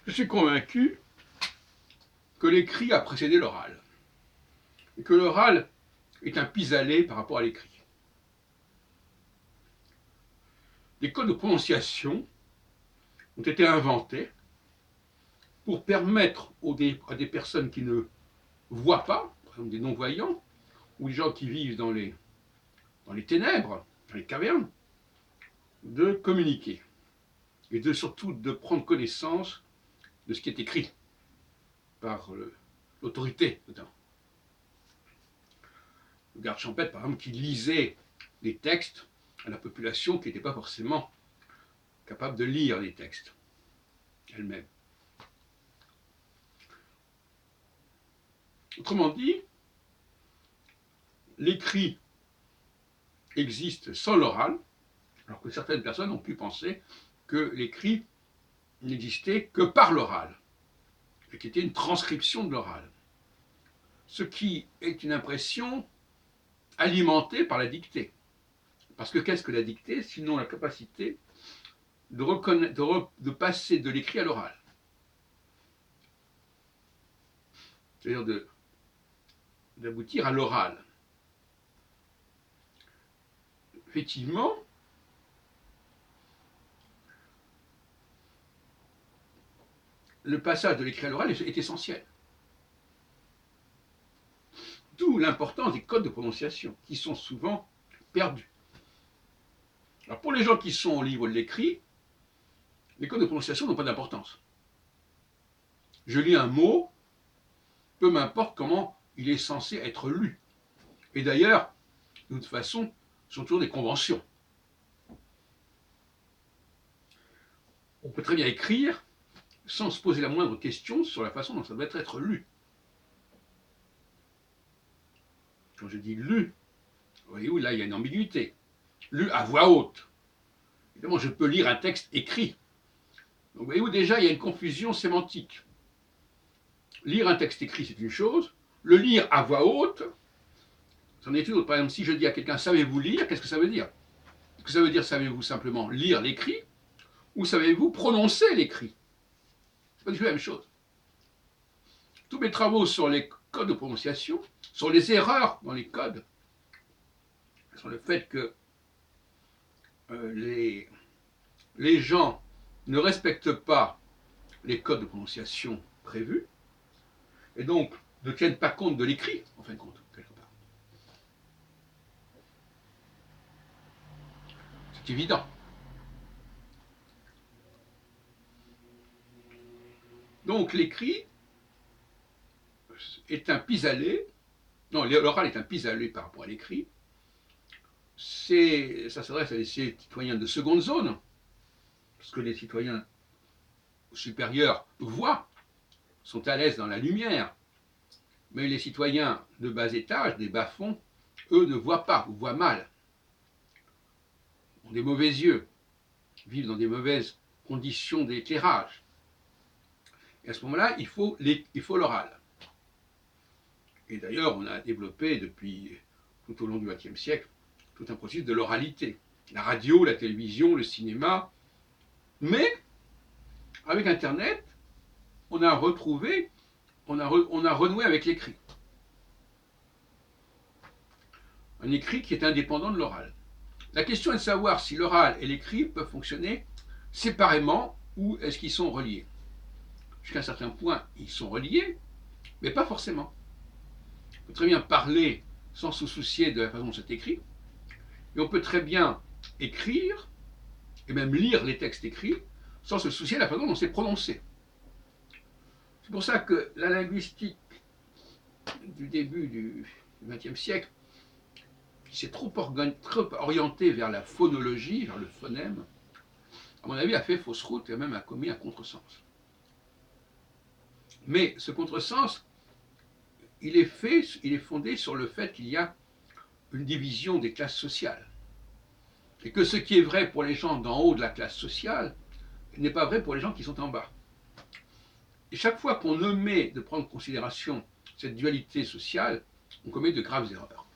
Je suis convaincu que l'écrit a précédé l'oral, et que l'oral est un pis-aller par rapport à l'écrit. Les codes de prononciation ont été inventés pour permettre à des personnes qui ne voient pas, par exemple des non-voyants, ou des gens qui vivent dans les ténèbres, dans les cavernes, de communiquer, et surtout de prendre connaissance de ce qui est écrit par l'autorité, notamment. Le garde champêtre, par exemple, qui lisait les textes à la population qui n'était pas forcément capable de lire les textes elle-même. Autrement dit, l'écrit existe sans l'oral, alors que certaines personnes ont pu penser que l'écrit n'existait que par l'oral, et qui était une transcription de l'oral. Ce qui est une impression alimentée par la dictée. Parce que qu'est-ce que la dictée, sinon la capacité de passer de l'écrit à l'oral. C'est-à-dire d'aboutir à l'oral. Effectivement, le passage de l'écrit à l'oral est essentiel. D'où l'importance des codes de prononciation, qui sont souvent perdus. Alors pour les gens qui sont au niveau de l'écrit, les codes de prononciation n'ont pas d'importance. Je lis un mot, peu m'importe comment il est censé être lu. Et d'ailleurs, de toute façon, ce sont toujours des conventions. On peut très bien écrire sans se poser la moindre question sur la façon dont ça doit être lu. Quand je dis lu, vous voyez où là il y a une ambiguïté. Lu à voix haute. Évidemment, je peux lire un texte écrit. Donc vous voyez où déjà il y a une confusion sémantique. Lire un texte écrit, c'est une chose. Le lire à voix haute, c'en est une autre. Par exemple, si je dis à quelqu'un « savez-vous lire », qu'est-ce que ça veut dire? Est-ce que ça veut dire « savez-vous simplement lire l'écrit » ou « savez-vous prononcer l'écrit » ? C'est pas du tout la même chose. Tous mes travaux sur les codes de prononciation, sur les erreurs dans les codes, sur le fait que les gens ne respectent pas les codes de prononciation prévus, et donc ne tiennent pas compte de l'écrit, en fin de compte, quelque part. C'est évident. Donc l'écrit est un pis-aller, non, l'oral est un pis-aller par rapport à l'écrit. Ça s'adresse à des citoyens de seconde zone, parce que les citoyens supérieurs voient, sont à l'aise dans la lumière, mais les citoyens de bas étage, des bas-fonds, eux ne voient pas, ou voient mal, ont des mauvais yeux, vivent dans des mauvaises conditions d'éclairage. Et à ce moment-là, il faut l'oral. Et d'ailleurs, on a développé depuis tout au long du XXe siècle tout un processus de l'oralité. La radio, la télévision, le cinéma. Mais, avec Internet, on a renoué avec l'écrit. Un écrit qui est indépendant de l'oral. La question est de savoir si l'oral et l'écrit peuvent fonctionner séparément ou est-ce qu'ils sont reliés. Jusqu'à un certain point, ils sont reliés, mais pas forcément. On peut très bien parler sans se soucier de la façon dont c'est écrit, et on peut très bien écrire, et même lire les textes écrits, sans se soucier de la façon dont c'est prononcé. C'est pour ça que la linguistique du début du XXe siècle, qui s'est trop orientée vers la phonologie, vers le phonème, à mon avis, a fait fausse route et même a commis un contresens. Mais ce contresens, il est fondé sur le fait qu'il y a une division des classes sociales. Et que ce qui est vrai pour les gens d'en haut de la classe sociale n'est pas vrai pour les gens qui sont en bas. Et chaque fois qu'on omet de prendre en considération cette dualité sociale, on commet de graves erreurs.